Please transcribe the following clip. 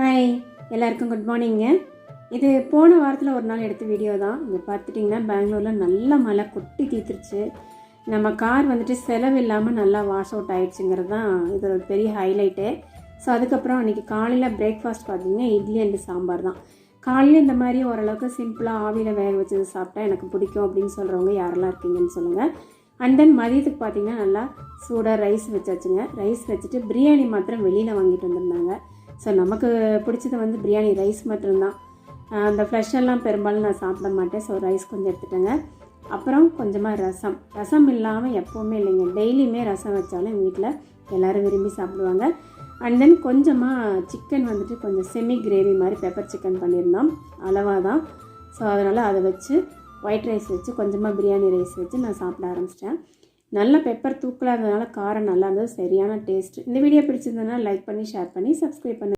Hi எல்லாருக்கும் good மார்னிங்க. இது போன வாரத்தில் ஒரு நாள் எடுத்த வீடியோ தான். இங்கே பார்த்துட்டிங்கன்னா பெங்களூரில் நல்ல மழை கொட்டி தீர்த்துருச்சு. நம்ம கார் வந்துட்டு செலவு இல்லாமல் நல்லா வாஷ் அவுட் ஆகிடுச்சுங்கிறது தான் இது ஒரு பெரிய ஹைலைட்டு. ஸோ அதுக்கப்புறம் அன்றைக்கி காலையில் பிரேக்ஃபாஸ்ட் பார்த்திங்கன்னா இட்லி அண்டு சாம்பார் தான். காலையில் இந்த மாதிரி ஓரளவுக்கு சிம்பிளாக ஆவியில் வேக வச்சது சாப்பிட்டா எனக்கு பிடிக்கும் அப்படின்னு சொல்கிறவங்க யாரெல்லாம் இருக்கீங்கன்னு சொல்லுங்கள். அண்ட் தென் மதியத்துக்கு பார்த்திங்கன்னா நல்லா சூடாக ரைஸ் வச்சாச்சுங்க. ரைஸ் வச்சுட்டு பிரியாணி மாத்திரம் வெளியில் வாங்கிட்டு வந்திருந்தாங்க. ஸோ நமக்கு பிடிச்சது வந்து பிரியாணி ரைஸ் மட்டும்தான். அந்த ஃப்ரெஷ்ஷெல்லாம் பெரும்பாலும் நான் சாப்பிட மாட்டேன். ஸோ ரைஸ் கொஞ்சம் எடுத்துட்டேங்க. அப்புறம் கொஞ்சமாக ரசம் இல்லாமல் எப்போவுமே இல்லைங்க, டெய்லியுமே ரசம் வச்சாலும் வீட்டில் எல்லோரும் விரும்பி சாப்பிடுவாங்க. அண்ட் தென் கொஞ்சமாக சிக்கன் வந்துட்டு கொஞ்சம் செமி கிரேவி மாதிரி பெப்பர் சிக்கன் பண்ணியிருந்தோம், அளவாக தான். ஸோ அதனால் அதை வச்சு ஒயிட் ரைஸ் வச்சு கொஞ்சமாக பிரியாணி ரைஸ் வச்சு நான் சாப்பிட ஆரம்பிச்சிட்டேன். நல்ல பெப்பர் தூக்கலாக இருந்ததுனால காரம் நல்லா இருந்தது, சரியான டேஸ்ட். இந்த வீடியோ பிடிச்சிருந்ததுன்னா லைக் பண்ணி ஷேர் பண்ணி சப்ஸ்கிரைப் பண்ணி